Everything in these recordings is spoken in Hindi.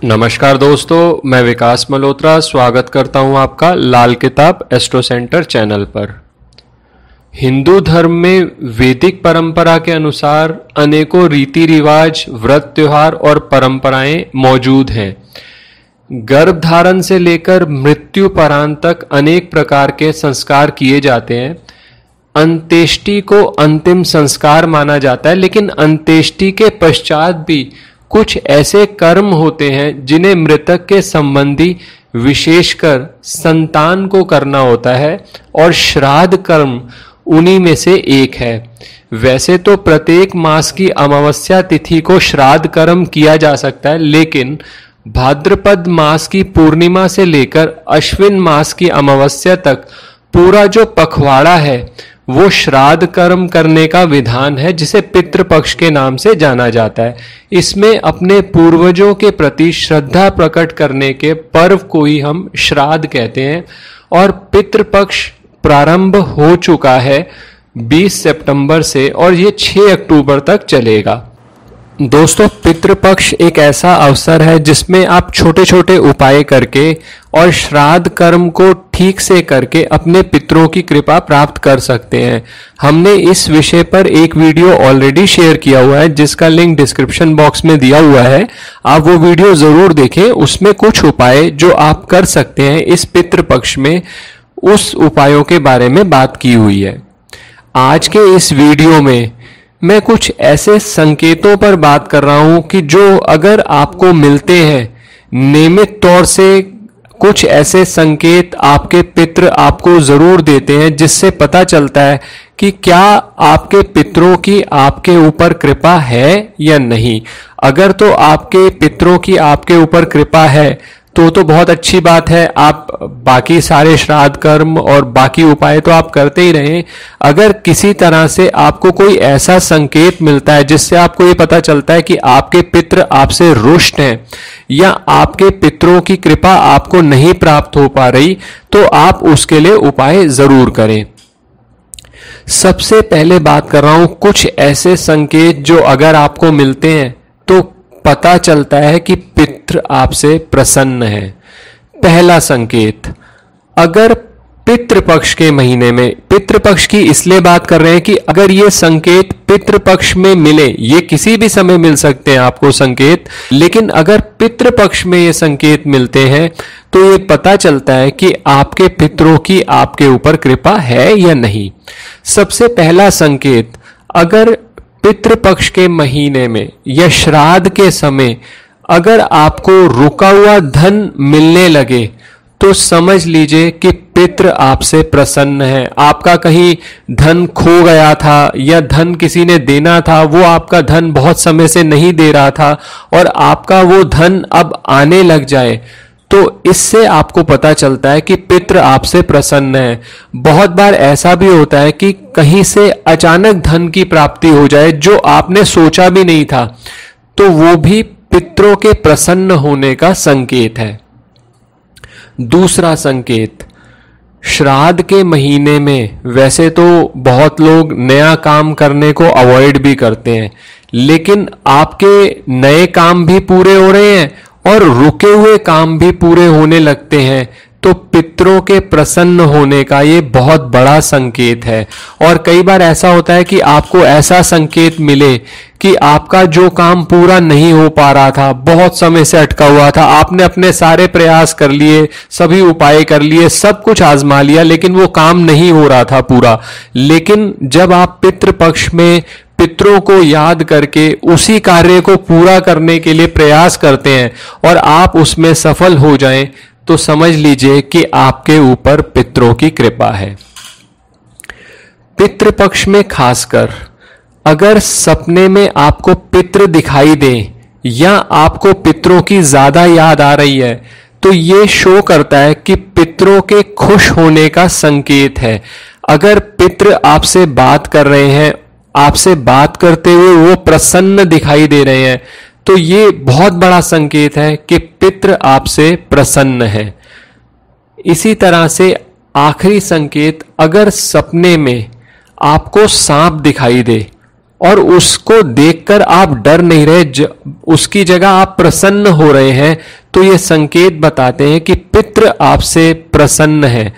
नमस्कार दोस्तों, मैं विकास मल्होत्रा स्वागत करता हूं आपका लाल किताब एस्ट्रो सेंटर चैनल पर। हिंदू धर्म में वैदिक परंपरा के अनुसार अनेकों रीति रिवाज, व्रत त्योहार और परंपराएं मौजूद हैं। गर्भ धारण से लेकर मृत्यु परांत तक अनेक प्रकार के संस्कार किए जाते हैं। अंत्येष्टि को अंतिम संस्कार माना जाता है, लेकिन अंत्येष्टि के पश्चात भी कुछ ऐसे कर्म होते हैं जिन्हें मृतक के संबंधी विशेषकर संतान को करना होता है, और श्राद्ध कर्म उन्हीं में से एक है। वैसे तो प्रत्येक मास की अमावस्या तिथि को श्राद्ध कर्म किया जा सकता है, लेकिन भाद्रपद मास की पूर्णिमा से लेकर अश्विन मास की अमावस्या तक पूरा जो पखवाड़ा है वो श्राद्ध कर्म करने का विधान है, जिसे पितृपक्ष के नाम से जाना जाता है। इसमें अपने पूर्वजों के प्रति श्रद्धा प्रकट करने के पर्व को ही हम श्राद्ध कहते हैं। और पितृपक्ष प्रारंभ हो चुका है 20 सितंबर से, और ये 6 अक्टूबर तक चलेगा। दोस्तों, पितृपक्ष एक ऐसा अवसर है जिसमें आप छोटे छोटे उपाय करके और श्राद्ध कर्म को ठीक से करके अपने पितरों की कृपा प्राप्त कर सकते हैं। हमने इस विषय पर एक वीडियो ऑलरेडी शेयर किया हुआ है, जिसका लिंक डिस्क्रिप्शन बॉक्स में दिया हुआ है। आप वो वीडियो जरूर देखें। उसमें कुछ उपाय जो आप कर सकते हैं इस पितृपक्ष में, उस उपायों के बारे में बात की हुई है। आज के इस वीडियो में मैं कुछ ऐसे संकेतों पर बात कर रहा हूं कि जो अगर आपको मिलते हैं नियमित तौर से, कुछ ऐसे संकेत आपके पितृ आपको जरूर देते हैं, जिससे पता चलता है कि क्या आपके पितरों की आपके ऊपर कृपा है या नहीं। अगर तो आपके पितरों की आपके ऊपर कृपा है तो बहुत अच्छी बात है। आप बाकी सारे श्राद्ध कर्म और बाकी उपाय तो आप करते ही रहें। अगर किसी तरह से आपको कोई ऐसा संकेत मिलता है जिससे आपको ये पता चलता है कि आपके पितृ आपसे रुष्ट हैं या आपके पितरों की कृपा आपको नहीं प्राप्त हो पा रही, तो आप उसके लिए उपाय जरूर करें। सबसे पहले बात कर रहा हूं कुछ ऐसे संकेत जो अगर आपको मिलते हैं तो पता चलता है कि पितृ आपसे प्रसन्न है। पहला संकेत, अगर पितृपक्ष के महीने में, पितृपक्ष की इसलिए बात कर रहे हैं कि अगर ये संकेत पितृपक्ष में मिले, ये किसी भी समय मिल सकते हैं आपको संकेत, लेकिन अगर पितृपक्ष में ये संकेत मिलते हैं तो ये पता चलता है कि आपके पितरों की आपके ऊपर कृपा है या नहीं। सबसे पहला संकेत, अगर पितृपक्ष के महीने में या श्राद्ध के समय अगर आपको रुका हुआ धन मिलने लगे तो समझ लीजिए कि पितृ आपसे प्रसन्न है। आपका कहीं धन खो गया था या धन किसी ने देना था, वो आपका धन बहुत समय से नहीं दे रहा था और आपका वो धन अब आने लग जाए, तो इससे आपको पता चलता है कि पितृ आपसे प्रसन्न है। बहुत बार ऐसा भी होता है कि कहीं से अचानक धन की प्राप्ति हो जाए जो आपने सोचा भी नहीं था, तो वो भी पितरों के प्रसन्न होने का संकेत है। दूसरा संकेत, श्राद्ध के महीने में वैसे तो बहुत लोग नया काम करने को अवॉइड भी करते हैं, लेकिन आपके नए काम भी पूरे हो रहे हैं और रुके हुए काम भी पूरे होने लगते हैं, तो पितरों के प्रसन्न होने का ये बहुत बड़ा संकेत है। और कई बार ऐसा होता है कि आपको ऐसा संकेत मिले कि आपका जो काम पूरा नहीं हो पा रहा था, बहुत समय से अटका हुआ था, आपने अपने सारे प्रयास कर लिए, सभी उपाय कर लिए, सब कुछ आजमा लिया, लेकिन वो काम नहीं हो रहा था पूरा। लेकिन जब आप पितृपक्ष में पितरों को याद करके उसी कार्य को पूरा करने के लिए प्रयास करते हैं और आप उसमें सफल हो जाएं, तो समझ लीजिए कि आपके ऊपर पितरों की कृपा है। पितृपक्ष में खासकर अगर सपने में आपको पितृ दिखाई दें या आपको पितरों की ज्यादा याद आ रही है, तो ये शो करता है कि पितरों के खुश होने का संकेत है। अगर पितृ आपसे बात कर रहे हैं, आपसे बात करते हुए वो प्रसन्न दिखाई दे रहे हैं, तो ये बहुत बड़ा संकेत है कि पितृ आपसे प्रसन्न है। इसी तरह से आखिरी संकेत, अगर सपने में आपको सांप दिखाई दे और उसको देखकर आप डर नहीं रहे, उसकी जगह आप प्रसन्न हो रहे हैं, तो ये संकेत बताते हैं कि पितृ आपसे प्रसन्न है।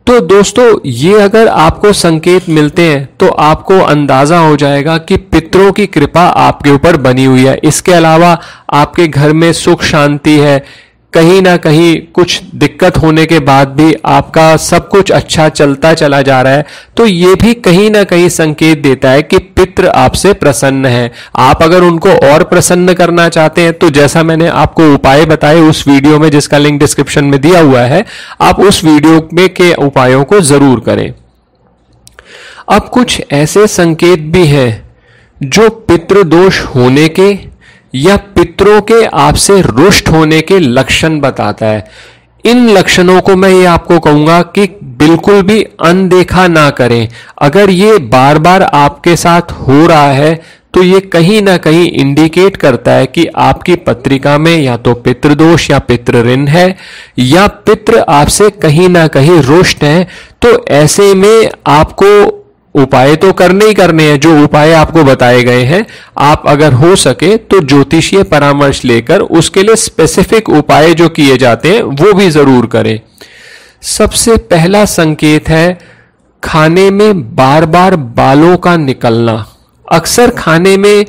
तो दोस्तों, ये अगर आपको संकेत मिलते हैं तो आपको अंदाजा हो जाएगा कि पितरों की कृपा आपके ऊपर बनी हुई है। इसके अलावा आपके घर में सुख शांति है, कहीं ना कहीं कुछ दिक्कत होने के बाद भी आपका सब कुछ अच्छा चलता चला जा रहा है, तो ये भी कहीं ना कहीं संकेत देता है कि पितृ आपसे प्रसन्न है। आप अगर उनको और प्रसन्न करना चाहते हैं तो जैसा मैंने आपको उपाय बताए उस वीडियो में, जिसका लिंक डिस्क्रिप्शन में दिया हुआ है, आप उस वीडियो में के उपायों को जरूर करें। अब कुछ ऐसे संकेत भी हैं जो पितृदोष होने के या पितरों के आपसे रुष्ट होने के लक्षण बताता है। इन लक्षणों को मैं ये आपको कहूंगा कि बिल्कुल भी अनदेखा ना करें। अगर ये बार बार आपके साथ हो रहा है तो ये कहीं ना कहीं इंडिकेट करता है कि आपकी पत्रिका में या तो पितृदोष या पितृ ऋण है, या पितृ आपसे कहीं ना कहीं रुष्ट है। तो ऐसे में आपको उपाय तो करने ही करने हैं, जो उपाय आपको बताए गए हैं। आप अगर हो सके तो ज्योतिषीय परामर्श लेकर उसके लिए स्पेसिफिक उपाय जो किए जाते हैं वो भी जरूर करें। सबसे पहला संकेत है खाने में बार बार बालों का निकलना। अक्सर खाने में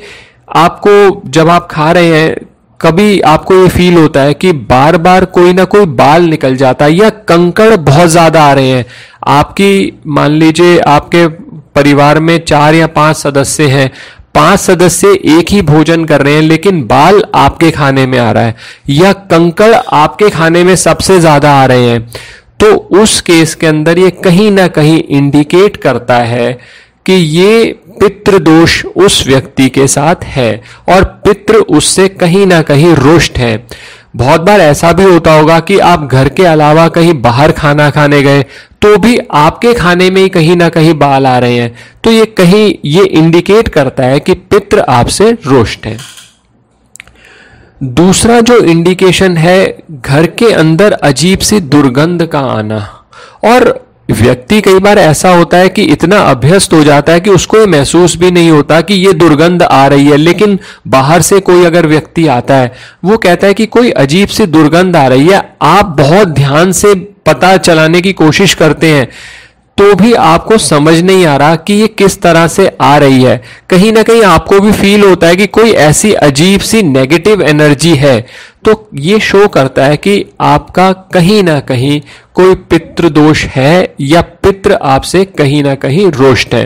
आपको, जब आप खा रहे हैं, कभी आपको ये फील होता है कि बार बार कोई ना कोई बाल निकल जाता है या कंकड़ बहुत ज्यादा आ रहे हैं। आपकी, मान लीजिए आपके परिवार में 4 या 5 सदस्य हैं, 5 सदस्य एक ही भोजन कर रहे हैं लेकिन बाल आपके खाने में आ रहा है या कंकड़ आपके खाने में सबसे ज्यादा आ रहे हैं, तो उस केस के अंदर ये कहीं ना कहीं इंडिकेट करता है कि ये पितृदोष उस व्यक्ति के साथ है और पितृ उससे कहीं ना कहीं रुष्ट है। बहुत बार ऐसा भी होता होगा कि आप घर के अलावा कहीं बाहर खाना खाने गए तो भी आपके खाने में ही कहीं ना कहीं बाल आ रहे हैं, तो ये इंडिकेट करता है कि पितृ आपसे रुष्ट है। दूसरा जो इंडिकेशन है, घर के अंदर अजीब सी दुर्गंध का आना। और व्यक्ति कई बार ऐसा होता है कि इतना अभ्यस्त हो जाता है कि उसको ये महसूस भी नहीं होता कि ये दुर्गंध आ रही है, लेकिन बाहर से कोई अगर व्यक्ति आता है, वो कहता है कि कोई अजीब सी दुर्गंध आ रही है, आप बहुत ध्यान से पता चलाने की कोशिश करते हैं तो भी आपको समझ नहीं आ रहा कि ये किस तरह से आ रही है। कहीं ना कहीं आपको भी फील होता है कि कोई ऐसी अजीब सी नेगेटिव एनर्जी है, तो ये शो करता है कि आपका कहीं ना कहीं कोई पितृदोष है या पितृ आपसे कहीं ना कहीं रुष्ट है।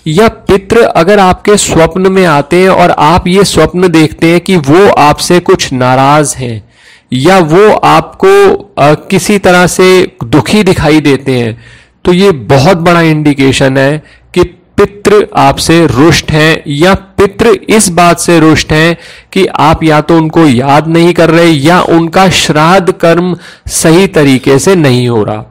या पितृ अगर आपके स्वप्न में आते हैं और आप ये स्वप्न देखते हैं कि वो आपसे कुछ नाराज हैं या वो आपको किसी तरह से दुखी दिखाई देते हैं, तो ये बहुत बड़ा इंडिकेशन है कि पितृ आपसे रुष्ट हैं या पितृ इस बात से रुष्ट हैं कि आप या तो उनको याद नहीं कर रहे या उनका श्राद्ध कर्म सही तरीके से नहीं हो रहा।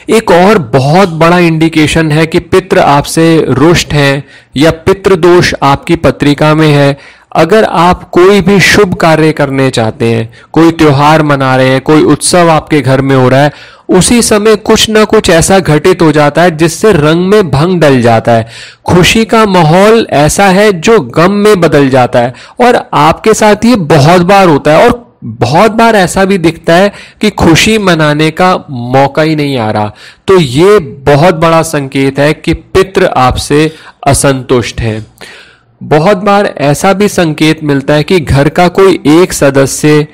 एक और बहुत बड़ा इंडिकेशन है कि पितृ आपसे रुष्ट हैं या पितृ दोष आपकी पत्रिका में है। अगर आप कोई भी शुभ कार्य करने चाहते हैं, कोई त्योहार मना रहे हैं, कोई उत्सव आपके घर में हो रहा है, उसी समय कुछ ना कुछ ऐसा घटित हो जाता है जिससे रंग में भंग डल जाता है, खुशी का माहौल ऐसा है जो गम में बदल जाता है। और आपके साथ ये बहुत बार होता है और बहुत बार ऐसा भी दिखता है कि खुशी मनाने का मौका ही नहीं आ रहा। तो ये बहुत बड़ा संकेत है कि पितृ आपसे असंतुष्ट है। बहुत बार ऐसा भी संकेत मिलता है कि घर का कोई एक सदस्य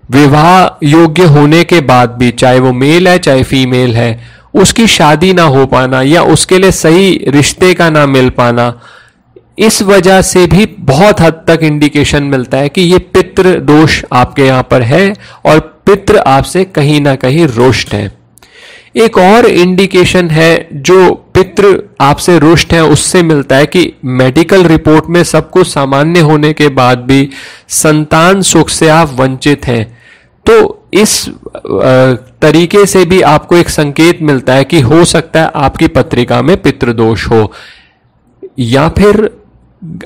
विवाह योग्य होने के बाद भी, चाहे वो मेल है चाहे फीमेल है, उसकी शादी ना हो पाना या उसके लिए सही रिश्ते का ना मिल पाना, इस वजह से भी बहुत हद तक इंडिकेशन मिलता है कि ये पितृ दोष आपके यहां पर है और पितृ आपसे कहीं ना कहीं रुष्ट है। एक और इंडिकेशन है जो पितृ आपसे रुष्ट है उससे मिलता है कि मेडिकल रिपोर्ट में सब कुछ सामान्य होने के बाद भी संतान सुख से आप वंचित हैं। तो इस तरीके से भी आपको एक संकेत मिलता है कि हो सकता है आपकी पत्रिका में पितृदोष हो, या फिर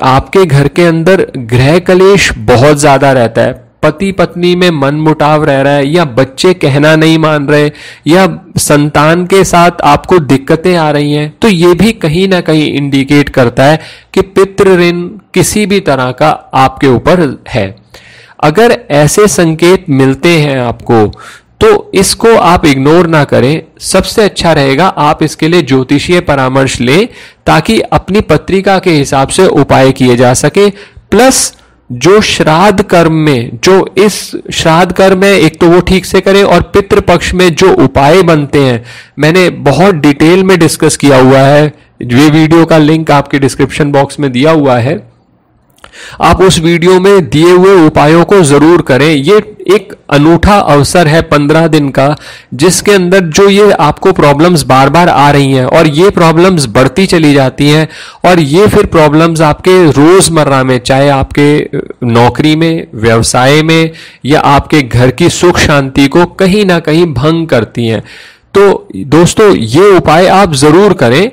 आपके घर के अंदर गृह कलेश बहुत ज्यादा रहता है। पति पत्नी में मनमुटाव रह रहा है, या बच्चे कहना नहीं मान रहे, या संतान के साथ आपको दिक्कतें आ रही हैं, तो ये भी कहीं ना कहीं इंडिकेट करता है कि पितृ ऋण किसी भी तरह का आपके ऊपर है। अगर ऐसे संकेत मिलते हैं आपको तो इसको आप इग्नोर ना करें। सबसे अच्छा रहेगा आप इसके लिए ज्योतिषीय परामर्श लें ताकि अपनी पत्रिका के हिसाब से उपाय किए जा सके। प्लस जो श्राद्ध कर्म में, जो इस श्राद्ध कर्म है, एक तो वो ठीक से करें, और पितृपक्ष में जो उपाय बनते हैं मैंने बहुत डिटेल में डिस्कस किया हुआ है। ये वीडियो का लिंक आपके डिस्क्रिप्शन बॉक्स में दिया हुआ है, आप उस वीडियो में दिए हुए उपायों को जरूर करें। ये एक अनूठा अवसर है 15 दिन का, जिसके अंदर जो ये आपको प्रॉब्लम्स बार बार आ रही हैं और ये प्रॉब्लम्स बढ़ती चली जाती हैं, और ये फिर प्रॉब्लम्स आपके रोजमर्रा में, चाहे आपके नौकरी में, व्यवसाय में, या आपके घर की सुख शांति को कहीं ना कहीं भंग करती हैं। तो दोस्तों ये उपाय आप जरूर करें।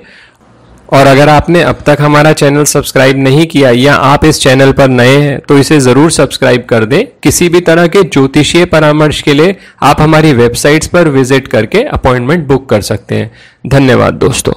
और अगर आपने अब तक हमारा चैनल सब्सक्राइब नहीं किया या आप इस चैनल पर नए हैं तो इसे ज़रूर सब्सक्राइब कर दें। किसी भी तरह के ज्योतिषीय परामर्श के लिए आप हमारी वेबसाइट्स पर विजिट करके अपॉइंटमेंट बुक कर सकते हैं। धन्यवाद दोस्तों।